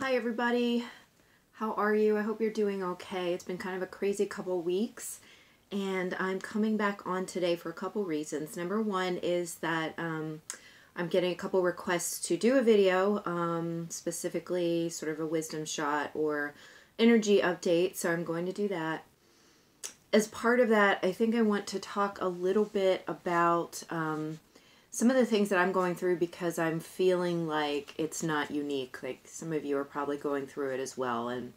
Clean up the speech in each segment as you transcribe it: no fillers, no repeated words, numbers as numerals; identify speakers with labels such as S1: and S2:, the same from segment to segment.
S1: Hi everybody, how are you? I hope you're doing okay. It's been kind of a crazy couple weeks and I'm coming back on today for a couple reasons. Number one is that I'm getting a couple requests to do a video, specifically sort of a wisdom shot or energy update, so I'm going to do that. As part of that, I think I want to talk a little bit about some of the things that I'm going through because I'm feeling like it's not unique. Like some of you are probably going through it as well. And,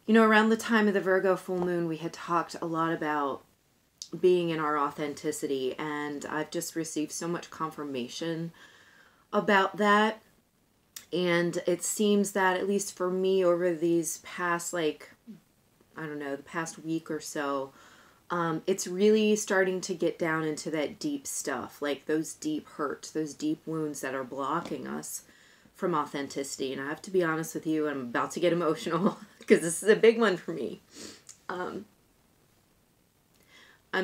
S1: you know, around the time of the Virgo full moon, we had talked a lot about being in our authenticity. And I've just received so much confirmation about that. And it seems that, at least for me, over these past, the past week or so, it's really starting to get down into that deep stuff, like those deep hurts, those deep wounds that are blocking us from authenticity. And I have to be honest with you, I'm about to get emotional because this is a big one for me. I'm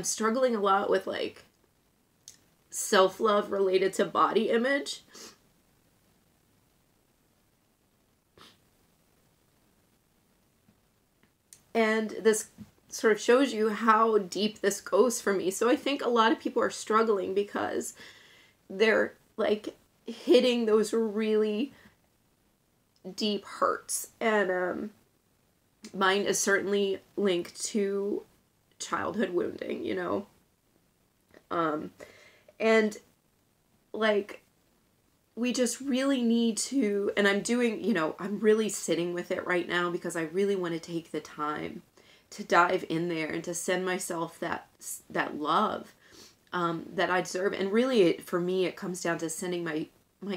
S1: struggling a lot with like self-love related to body image. And this sort of shows you how deep this goes for me. So I think a lot of people are struggling because they're like hitting those really deep hurts. And mine is certainly linked to childhood wounding, you know. And like we just really need to, and I'm doing, you know, I'm really sitting with it right now because I really want to take the time to dive in there and to send myself that love that I deserve. And really, for me, it comes down to sending my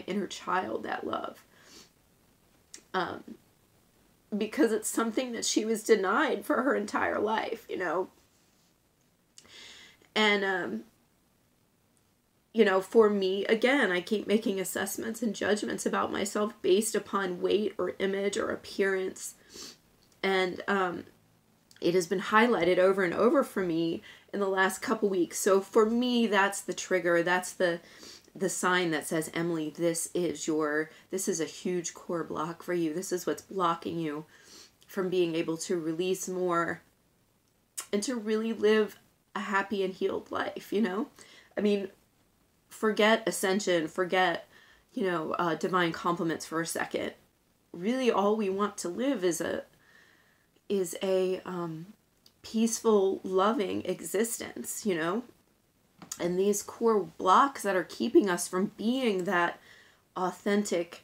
S1: inner child that love. Because it's something that she was denied for her entire life, you know. And, you know, for me, again, I keep making assessments and judgments about myself based upon weight or image or appearance. And, it has been highlighted over and over for me in the last couple weeks. So for me, that's the trigger. That's the sign that says, Emily, this is a huge core block for you. This is what's blocking you from being able to release more and to really live a happy and healed life, you know? I mean, forget ascension, forget, you know, divine compliments for a second. Really, all we want to live is a peaceful, loving existence, you know? And these core blocks that are keeping us from being that authentic,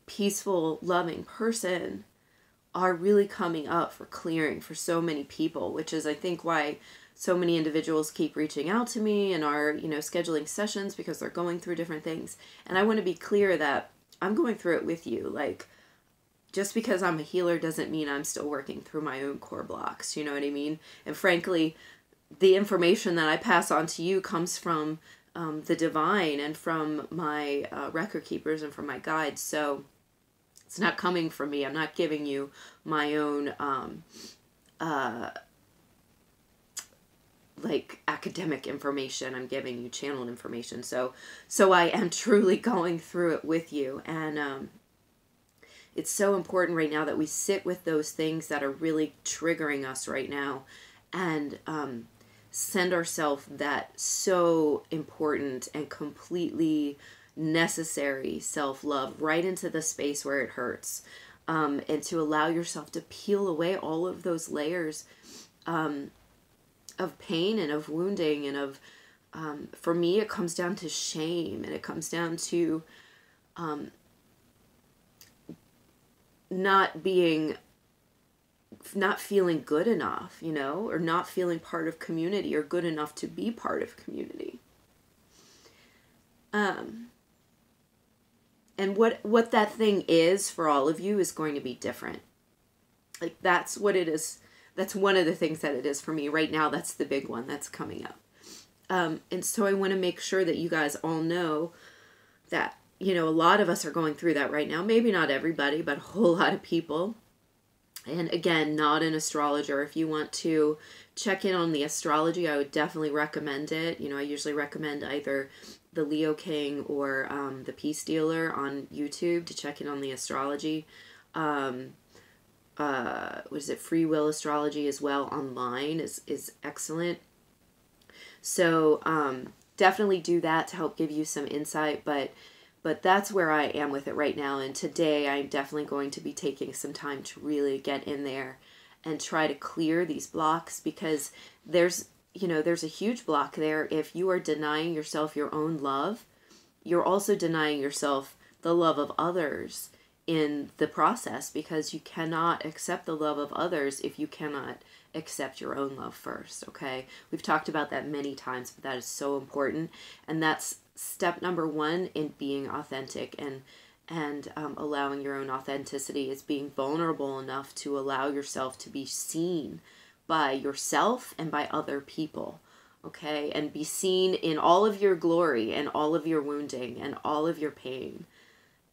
S1: peaceful, loving person are really coming up for clearing for so many people, which is, I think, why so many individuals keep reaching out to me and are, you know, scheduling sessions because they're going through different things. And I want to be clear that I'm going through it with you. Like, just because I'm a healer doesn't mean I'm still working through my own core blocks, you know what I mean? And frankly, the information that I pass on to you comes from the divine and from my record keepers and from my guides. So it's not coming from me. I'm not giving you my own like academic information. I'm giving you channeled information. So I am truly going through it with you. And it's so important right now that we sit with those things that are really triggering us right now and send ourselves that so important and completely necessary self-love right into the space where it hurts. And to allow yourself to peel away all of those layers of pain and of wounding and of, for me, it comes down to shame, and it comes down to not feeling good enough, you know, or not feeling part of community or good enough to be part of community. And what that thing is for all of you is going to be different. Like, that's what it is. That's one of the things that it is for me right now. That's the big one that's coming up. And so I want to make sure that you guys all know that, you know, a lot of us are going through that right now. Maybe not everybody, but a whole lot of people. And again, not an astrologer. If you want to check in on the astrology, I would definitely recommend it. You know, I usually recommend either the Leo King or the Peace Dealer on YouTube to check in on the astrology. What is it? Free Will Astrology as well online is excellent. So definitely do that to help give you some insight. But that's where I am with it right now. And today I'm definitely going to be taking some time to really get in there and try to clear these blocks, because there's a huge block there. If you are denying yourself your own love, you're also denying yourself the love of others in the process, because you cannot accept the love of others if you cannot accept your own love first. Okay, we've talked about that many times, but that is so important, and that's step number one in being authentic and allowing your own authenticity is being vulnerable enough to allow yourself to be seen by yourself and by other people. Okay, and be seen in all of your glory and all of your wounding and all of your pain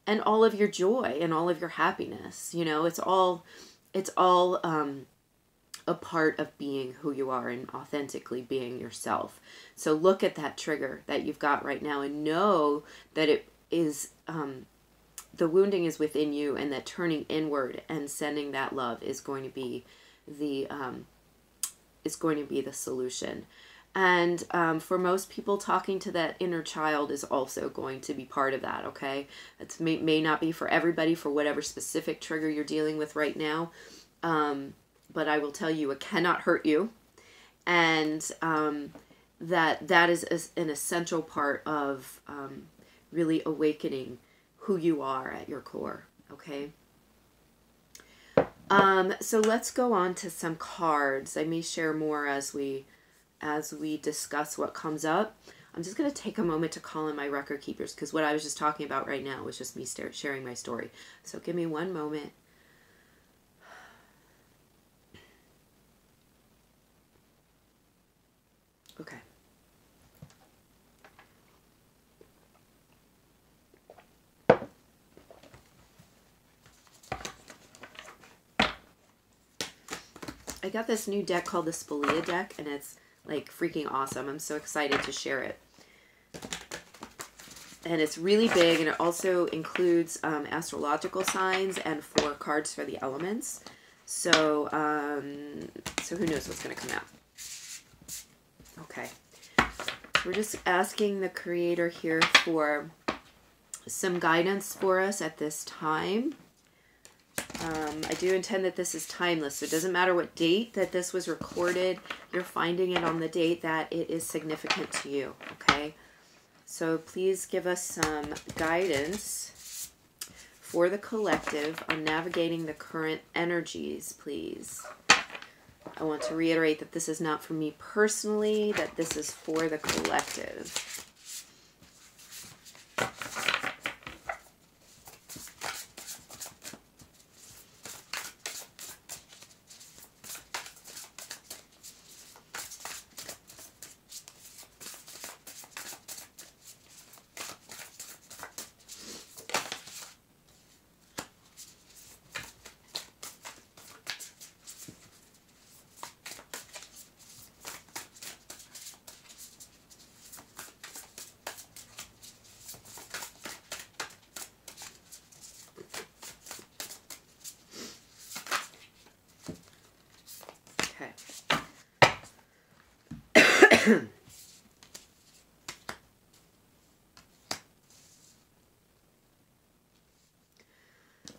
S1: and all of your joy and all of your happiness. You know, it's all a part of being who you are and authentically being yourself. So look at that trigger that you've got right now and know that it is, the wounding is within you, and that turning inward and sending that love is going to be the solution. And for most people, talking to that inner child is also going to be part of that, okay? It may not be for everybody, for whatever specific trigger you're dealing with right now. But I will tell you, it cannot hurt you. And that is an essential part of really awakening who you are at your core, okay? So let's go on to some cards. I may share more as we discuss what comes up. I'm just going to take a moment to call in my record keepers, because what I was just talking about right now was just me sharing my story. So give me one moment. Okay. I got this new deck called the Spalia deck, and it's like freaking awesome. I'm so excited to share it. And it's really big, and it also includes astrological signs and 4 cards for the elements. So, so who knows what's going to come out. Okay. We're just asking the Creator here for some guidance for us at this time. I do intend that this is timeless, so it doesn't matter what date that this was recorded. You're finding it on the date that it is significant to you, okay? So please give us some guidance for the collective on navigating the current energies, please. I want to reiterate that this is not for me personally, that this is for the collective.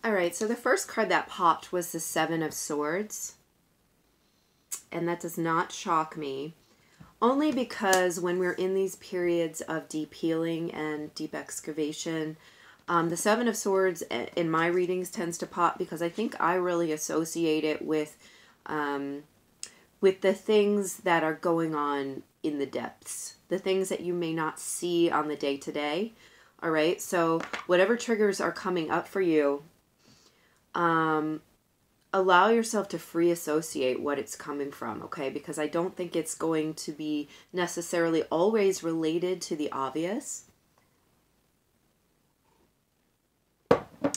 S1: All right, so the first card that popped was the 7 of Swords. And that does not shock me, only because when we're in these periods of deep healing and deep excavation, the 7 of Swords in my readings tends to pop because I think I really associate it with the things that are going on in the depths, the things that you may not see on the day-to-day. All right, so whatever triggers are coming up for you, allow yourself to free associate what it's coming from, okay? Because I don't think it's going to be necessarily always related to the obvious.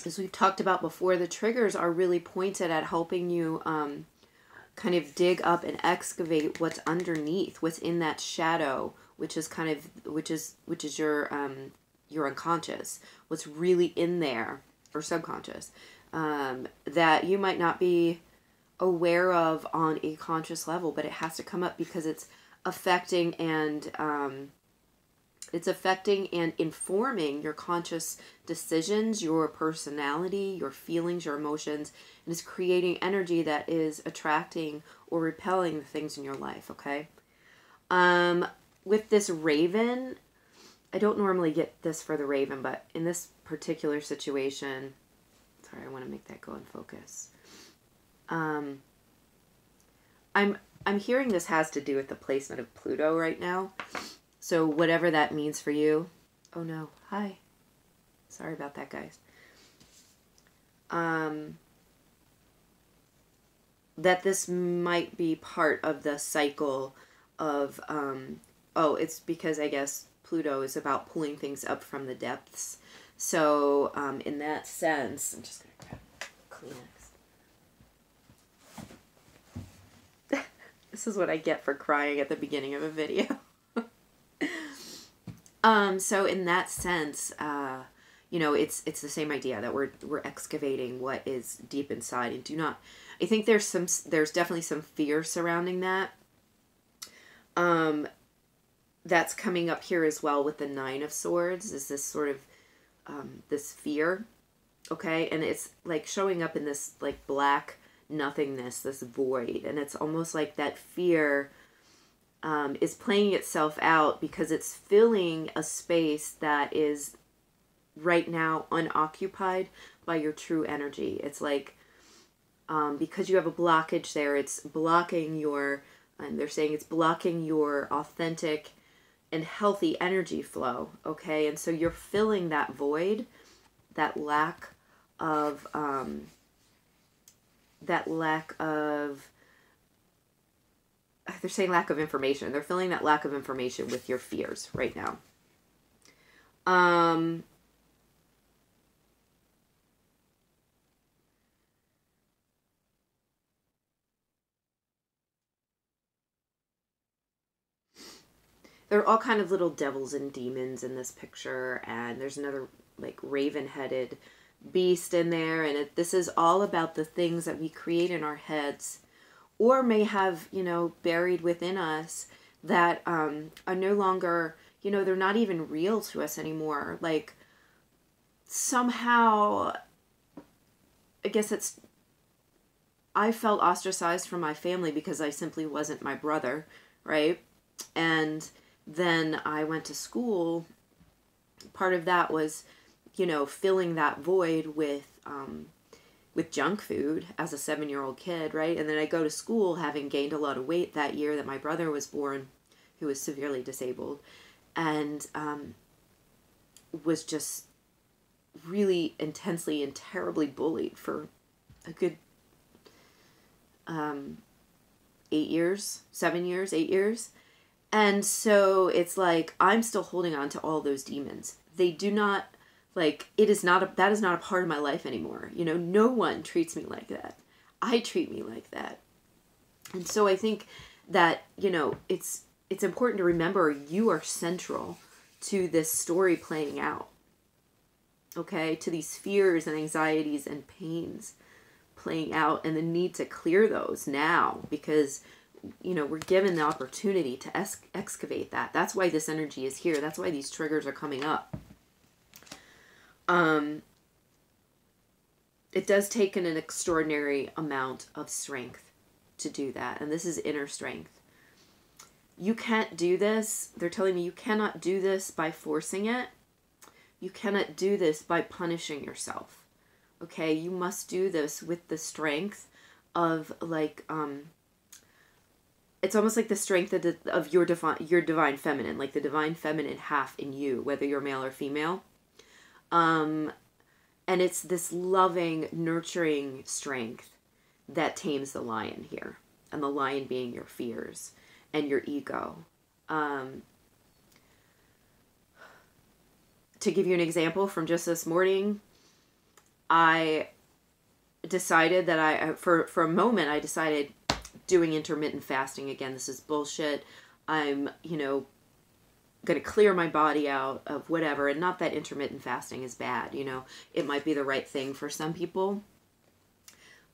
S1: as we've talked about before, the triggers are really pointed at helping you kind of dig up and excavate what's underneath, what's in that shadow, which is kind of which is your unconscious, what's really in there, or subconscious, that you might not be aware of on a conscious level, but it has to come up because it's affecting and informing your conscious decisions, your personality, your feelings, your emotions, and it's creating energy that is attracting or repelling the things in your life, okay? With this raven, I don't normally get this for the raven, but in this particular situation, sorry, I want to make that go in focus. I'm hearing this has to do with the placement of Pluto right now. So whatever that means for you. Oh no, hi. Sorry about that, guys. That this might be part of the cycle of, it's because I guess Pluto is about pulling things up from the depths. So in that sense, I'm just going to grab Kleenex. This is what I get for crying at the beginning of a video. So in that sense, it's the same idea that we're excavating what is deep inside, and I think there's definitely some fear surrounding that. That's coming up here as well with the Nine of Swords, is this sort of, this fear, okay? And it's like showing up in this like black nothingness, this void, and it's almost like that fear is playing itself out because it's filling a space that is right now unoccupied by your true energy. It's like, because you have a blockage there, it's blocking and they're saying it's blocking your authentic and healthy energy flow, okay? And so you're filling that void, that lack of, they're saying lack of information. They're filling that lack of information with your fears right now. There are all kind of little devils and demons in this picture, and there's another like raven-headed beast in there, and this is all about the things that we create in our heads or may have, buried within us that are no longer, they're not even real to us anymore. Like, somehow, I guess I felt ostracized from my family because I simply wasn't my brother, right? And then I went to school. Part of that was, filling that void with junk food as a 7-year-old kid, right? And then I go to school having gained a lot of weight that year that my brother was born, who was severely disabled, and was just really intensely and terribly bullied for a good 8 years. And so it's like, I'm still holding on to all those demons. They do not, like, that is not a part of my life anymore. No one treats me like that. I treat me like that. And so I think that, it's important to remember you are central to this story playing out. Okay? To these fears and anxieties and pains playing out, and the need to clear those now, because we're given the opportunity to excavate that. That's why this energy is here. That's why these triggers are coming up. It does take an extraordinary amount of strength to do that. And this is inner strength. You can't do this. They're telling me you cannot do this by forcing it. You cannot do this by punishing yourself. Okay? You must do this with the strength of, like, it's almost like the strength of your divine feminine, like the divine feminine half in you, whether you're male or female. And it's this loving, nurturing strength that tames the lion here. And the lion being your fears and your ego. To give you an example from just this morning, I decided that for a moment, I decided doing intermittent fasting again. This is bullshit. I'm, going to clear my body out of whatever. And not that intermittent fasting is bad, it might be the right thing for some people.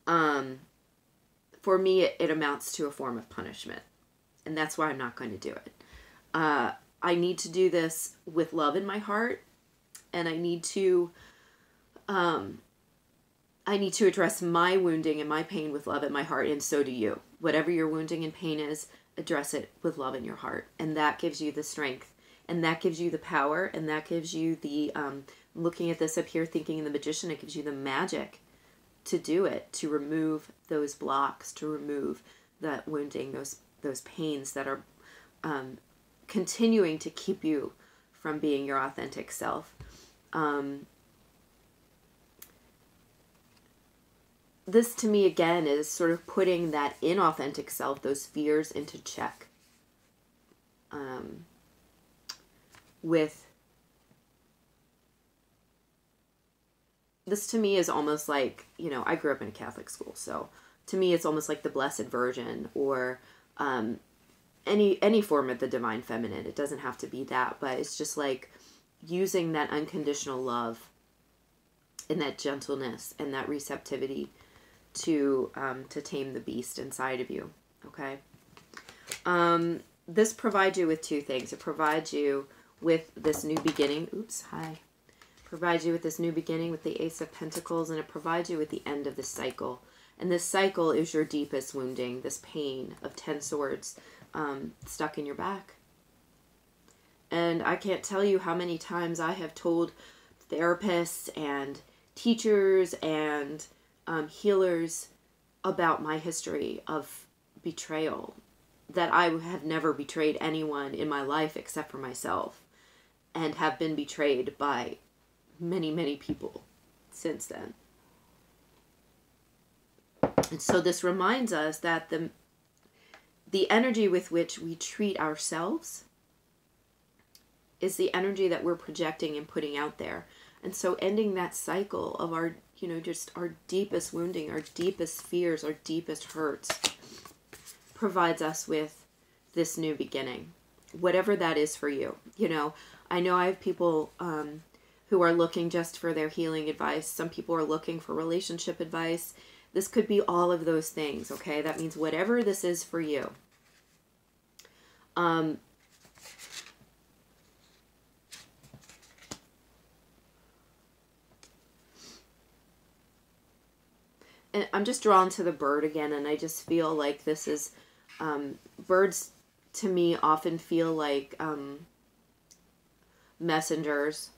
S1: For me, it amounts to a form of punishment. And that's why I'm not going to do it. I need to do this with love in my heart. And I need to address my wounding and my pain with love in my heart, and so do you. Whatever your wounding and pain is, address it with love in your heart. And that gives you the strength, and that gives you the power, and that gives you the, looking at this up here, thinking in the magician, it gives you the magic to do it, to remove those blocks, to remove that wounding, those pains that are continuing to keep you from being your authentic self. This to me again is sort of putting that inauthentic self, those fears, into check. This to me is almost like, I grew up in a Catholic school, so to me it's almost like the Blessed Virgin, or any form of the divine feminine. It doesn't have to be that, but it's just like using that unconditional love and that gentleness and that receptivity to tame the beast inside of you. Okay. This provides you with two things. It provides you with this new beginning. Provides you with this new beginning with the Ace of Pentacles, and it provides you with the end of the cycle. And this cycle is your deepest wounding, this pain of 10 swords stuck in your back. And I can't tell you how many times I have told therapists and teachers and healers about my history of betrayal, that I have never betrayed anyone in my life except for myself, and have been betrayed by many, many people since then. And so this reminds us that the energy with which we treat ourselves is the energy that we're projecting and putting out there. And so ending that cycle of our, just our deepest wounding, our deepest fears, our deepest hurts, provides us with this new beginning, whatever that is for you. I know I have people who are looking just for their healing advice. Some people are looking for relationship advice. This could be all of those things, okay? That means whatever this is for you. And I'm just drawn to the bird again, and I just feel like this is, birds to me often feel like messengers,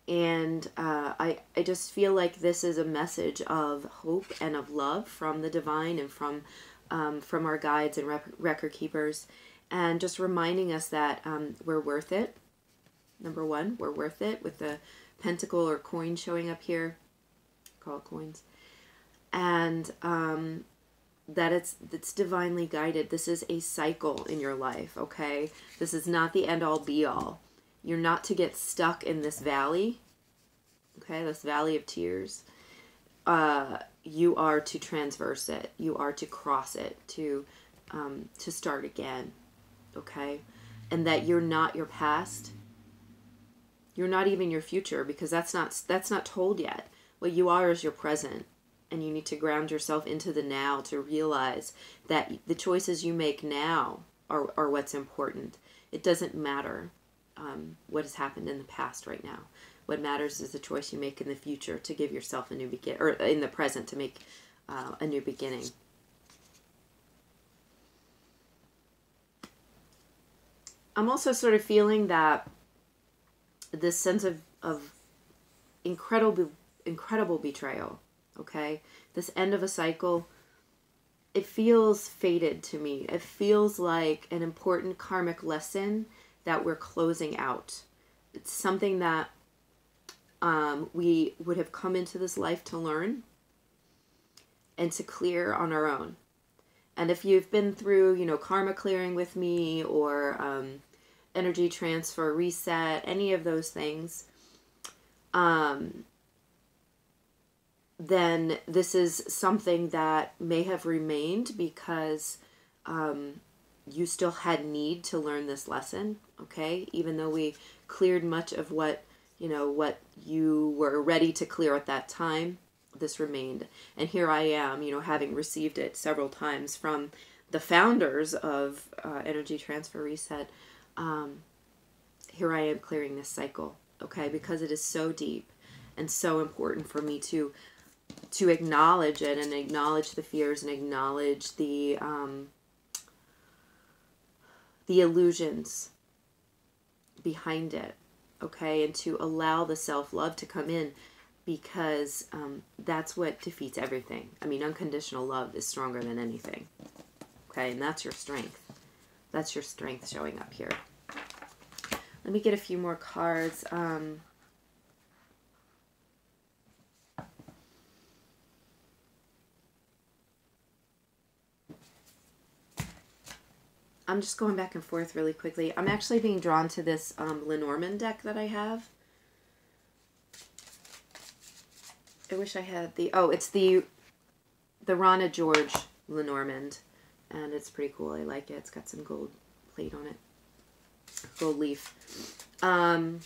S1: and I just feel like this is a message of hope and of love from the divine and from our guides and record keepers, and just reminding us that we're worth it. Number one, we're worth it, with the pentacle or coin showing up here. Call it coins. And that it's divinely guided. This is a cycle in your life, okay? This is not the end-all be-all. You're not to get stuck in this valley, okay? This valley of tears. You are to transverse it. You are to cross it, to start again, okay? And that you're not your past. You're not even your future, because that's not told yet. What you are is your present. And you need to ground yourself into the now to realize that the choices you make now are what's important. It doesn't matter what has happened in the past right now. What matters is the choice you make in the future to give yourself a new beginning, or in the present to make a new beginning. I'm also sort of feeling that this sense of incredible betrayal. Okay, this end of a cycle, it feels fated to me. It feels like an important karmic lesson that we're closing out. It's something that we would have come into this life to learn and to clear on our own. And if you've been through, karma clearing with me, or energy transfer, reset, any of those things, then this is something that may have remained because you still had need to learn this lesson, okay? Even though we cleared much of what, what you were ready to clear at that time, this remained. And here I am, having received it several times from the founders of Energy Transfer Reset. Here I am clearing this cycle, okay? Because it is so deep and so important for me to acknowledge it and acknowledge the fears and acknowledge the illusions behind it, okay? And to allow the self-love to come in, because that's what defeats everything. I mean, unconditional love is stronger than anything, okay? And that's your strength. That's your strength showing up here. Let me get a few more cards. I'm just going back and forth really quickly. I'm actually being drawn to this Lenormand deck that I have. I wish I had the... Oh, it's the Rana George Lenormand. And it's pretty cool. I like it. It's got some gold plate on it. Gold leaf. I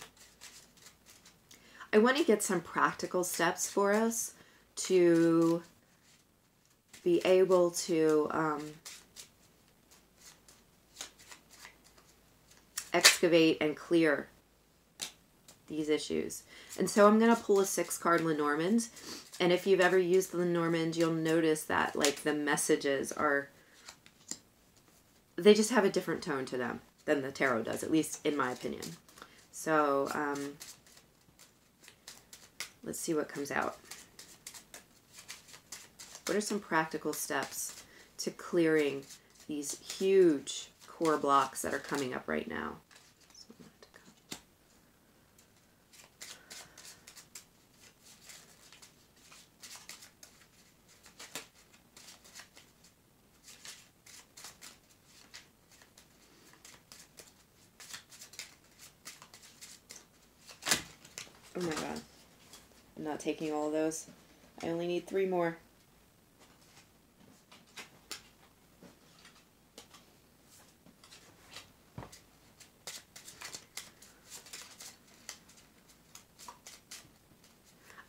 S1: want to get some practical steps for us to be able to excavate and clear these issues. And so I'm going to pull a 6-card Lenormand. And if you've ever used the Lenormand, you'll notice that like the messages are, they just have a different tone to them than the tarot does, at least in my opinion. So let's see what comes out. What are some practical steps to clearing these huge core blocks that are coming up right now? Oh my god. I'm not taking all of those. I only need 3 more.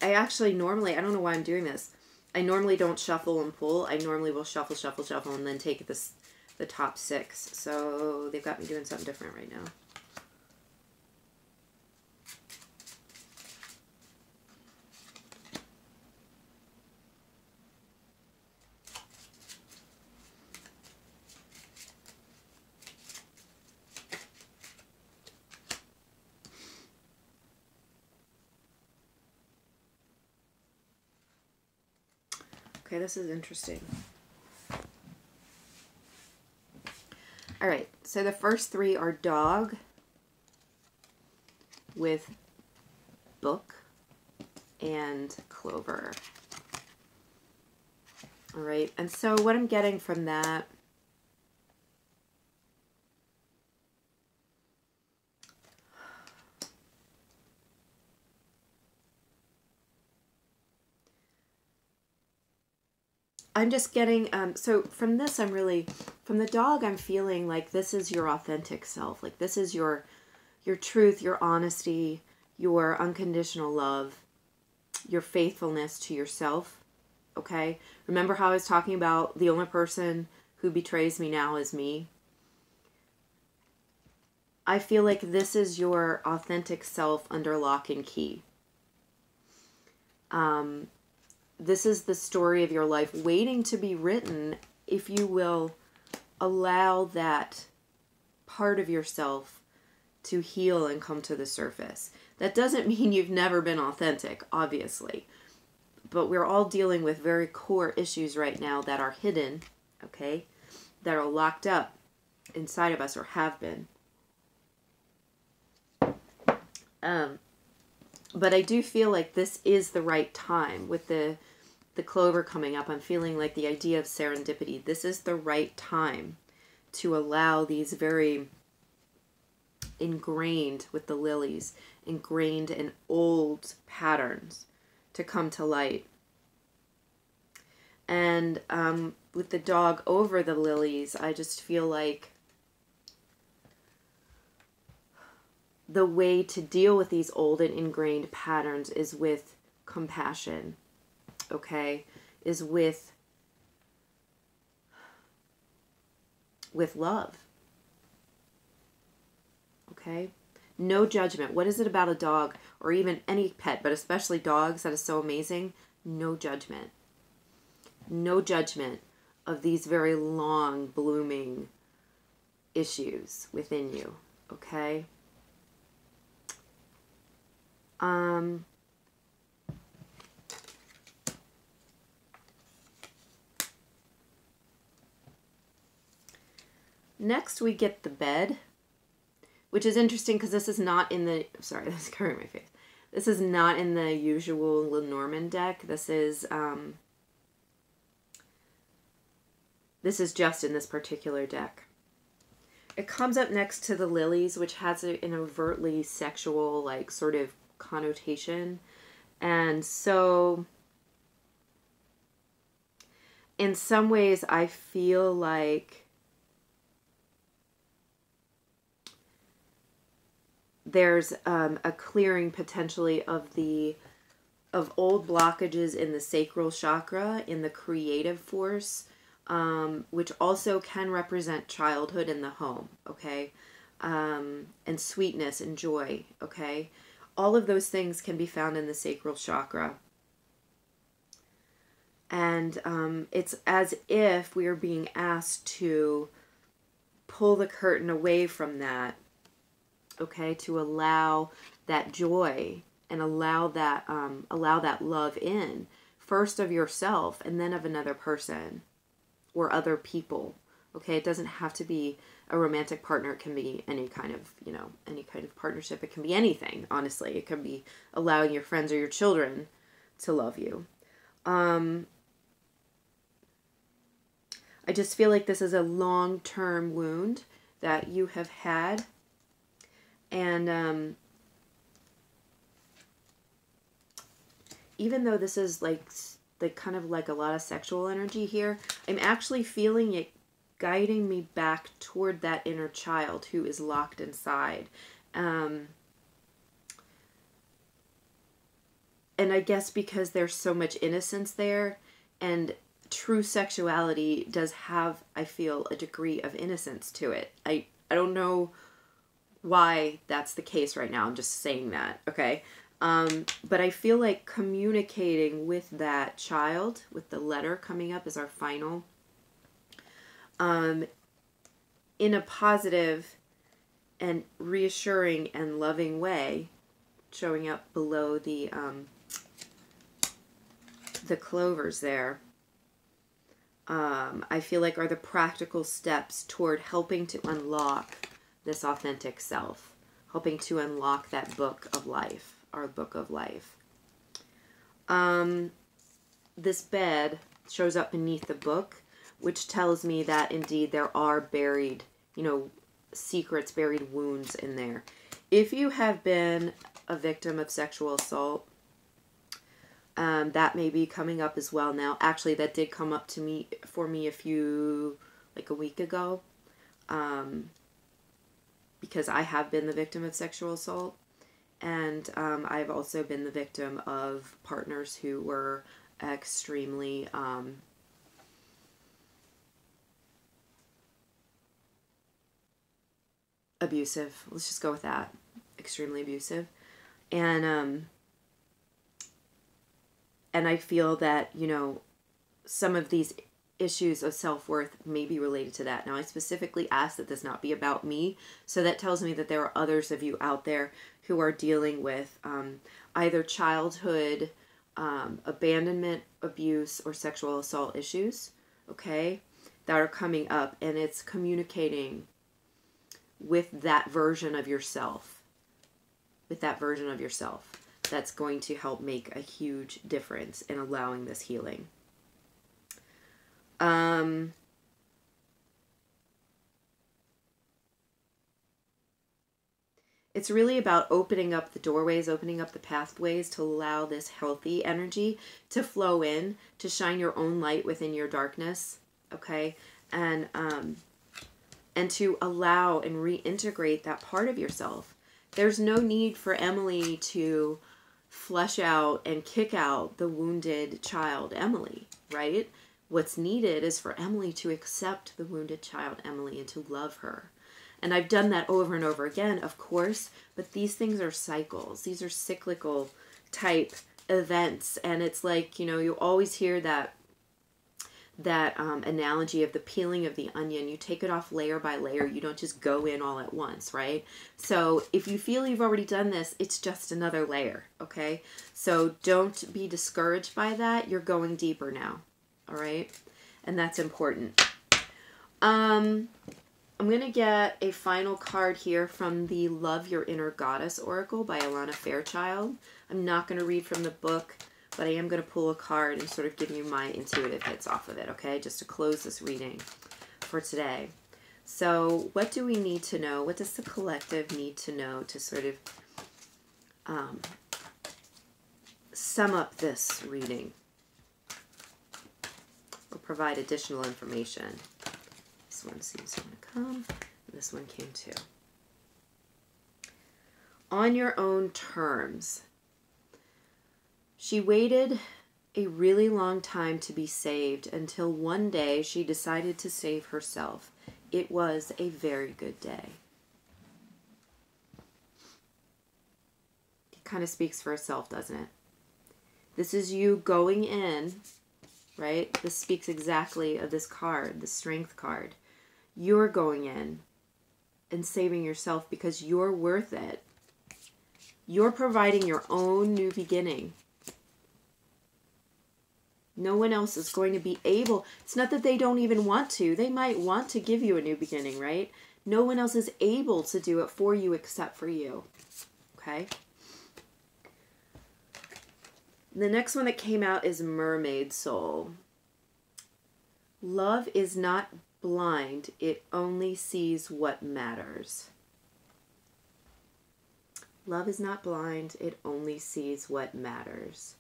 S1: I actually normally, I don't know why I'm doing this. I normally don't shuffle and pull. I normally will shuffle, shuffle, shuffle, and then take the top 6. So they've got me doing something different right now. Okay, this is interesting. All right, so the first 3 are dog with book and clover. All right, and so what I'm getting from that, I'm just getting, so from this, I'm really, from the dog, I'm feeling like this is your authentic self. Like this is your truth, your honesty, your unconditional love, your faithfulness to yourself. Okay? Remember how I was talking about the only person who betrays me now is me? I feel like this is your authentic self under lock and key. This is the story of your life waiting to be written if you will allow that part of yourself to heal and come to the surface. That doesn't mean you've never been authentic, obviously. But we're all dealing with very core issues right now that are hidden, okay? That are locked up inside of us or have been. But I do feel like this is the right time with the clover coming up. I'm feeling like the idea of serendipity. This is the right time to allow these very ingrained with the lilies, ingrained in old patterns to come to light. And with the dog over the lilies, I just feel like the way to deal with these old and ingrained patterns is with compassion, okay? Is with love, okay? No judgment. What is it about a dog or even any pet, but especially dogs, that is so amazing? No judgment. No judgment of these very long blooming issues within you, okay? Next we get the bed, which is interesting because this is not in the, sorry, that's covering my face. This is not in the usual Lenormand deck. This is just in this particular deck. It comes up next to the lilies, which has an overtly sexual, like, sort of connotation. And so, in some ways, I feel like there's a clearing potentially of old blockages in the sacral chakra, in the creative force, which also can represent childhood in the home, okay? And sweetness and joy, okay? All of those things can be found in the sacral chakra. And it's as if we are being asked to pull the curtain away from that, okay? To allow that joy and allow that love in, first of yourself and then of another person or other people, okay? It doesn't have to be a romantic partner. It can be any kind of, any kind of partnership. It can be anything, honestly. It can be allowing your friends or your children to love you. I just feel like this is a long-term wound that you have had. And even though this is like kind of like a lot of sexual energy here, I'm actually feeling it guiding me back toward that inner child who is locked inside. And I guess because there's so much innocence there, and true sexuality does have, I feel, a degree of innocence to it. I don't know why that's the case right now. I'm just saying that, okay? But I feel like communicating with that child, with the letter coming up as our final, in a positive and reassuring and loving way, showing up below the clovers there, I feel like are the practical steps toward helping to unlock this authentic self, helping to unlock that book of life, our book of life. This bed shows up beneath the book, which tells me that indeed there are buried, secrets, buried wounds in there. If you have been a victim of sexual assault, that may be coming up as well now. Actually, that did come up for me a week ago. Because I have been the victim of sexual assault. And I've also been the victim of partners who were extremely abusive. Let's just go with that. Extremely abusive. And I feel that, some of these issues of self-worth may be related to that. Now, I specifically ask that this not be about me. So that tells me that there are others of you out there who are dealing with either childhood abandonment, abuse, or sexual assault issues, okay, that are coming up. And it's communicating with that version of yourself, that's going to help make a huge difference in allowing this healing. It's really about opening up the doorways, opening up the pathways to allow this healthy energy to flow in, to shine your own light within your darkness, okay? And to allow and reintegrate that part of yourself. There's no need for Emily to flush out and kick out the wounded child Emily, right? What's needed is for Emily to accept the wounded child Emily and to love her. And I've done that over and over again, of course, but these things are cycles. These are cyclical type events. And it's like, you know, you always hear that analogy of the peeling of the onion. You take it off layer by layer. You don't just go in all at once, right? So if you feel you've already done this, it's just another layer, okay? So don't be discouraged by that. You're going deeper now, all right? And that's important. I'm going to get a final card here from the Love Your Inner Goddess Oracle by Alana Fairchild. I'm not going to read from the book, but I am going to pull a card and sort of give you my intuitive hits off of it, okay? Just to close this reading for today. So what do we need to know? What does the collective need to know to sort of sum up this reading or provide additional information? This one seems to want to come, and this one came too. On your own terms. She waited a really long time to be saved until one day she decided to save herself. It was a very good day. It kind of speaks for itself, doesn't it? This is you going in, right? This speaks exactly of this card, the Strength card. You're going in and saving yourself because you're worth it. You're providing your own new beginning. No one else is going to be able. It's not that they don't even want to. They might want to give you a new beginning, right? No one else is able to do it for you except for you. Okay? The next one that came out is Mermaid Soul. Love is not blind. It only sees what matters. Love is not blind. It only sees what matters.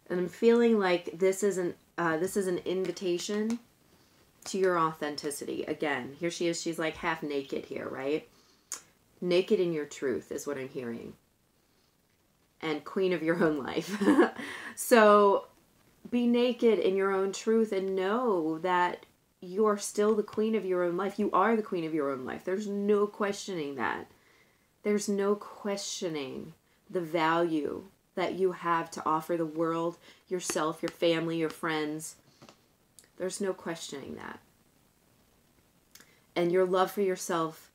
S1: And I'm feeling like this is an invitation to your authenticity. Again, here she is. She's like half naked here, right? Naked in your truth is what I'm hearing. And queen of your own life. So be naked in your own truth and know that you are still the queen of your own life. You are the queen of your own life. There's no questioning that. There's no questioning the value that you have to offer the world, yourself, your family, your friends. There's no questioning that. And your love for yourself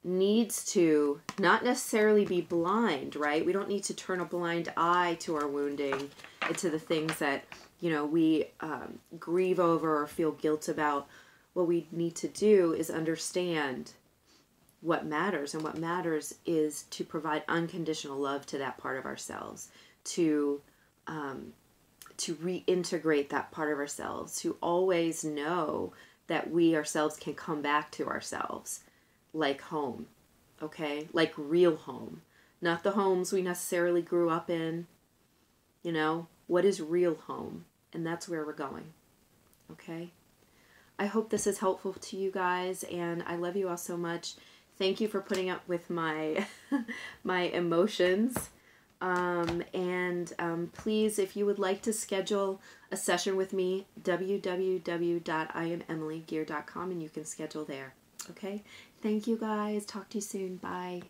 S1: needs to not necessarily be blind, right? We don't need to turn a blind eye to our wounding and to the things that, you know, we grieve over or feel guilt about. What we need to do is understand what matters, and what matters is to provide unconditional love to that part of ourselves, to reintegrate that part of ourselves, to always know that we ourselves can come back to ourselves like home, okay? Like real home, not the homes we necessarily grew up in. You know, what is real home? And that's where we're going, okay? I hope this is helpful to you guys, and I love you all so much. Thank you for putting up with my my emotions. Please, if you would like to schedule a session with me, www.iamemilygear.com, and you can schedule there. Okay? Thank you guys. Talk to you soon. Bye.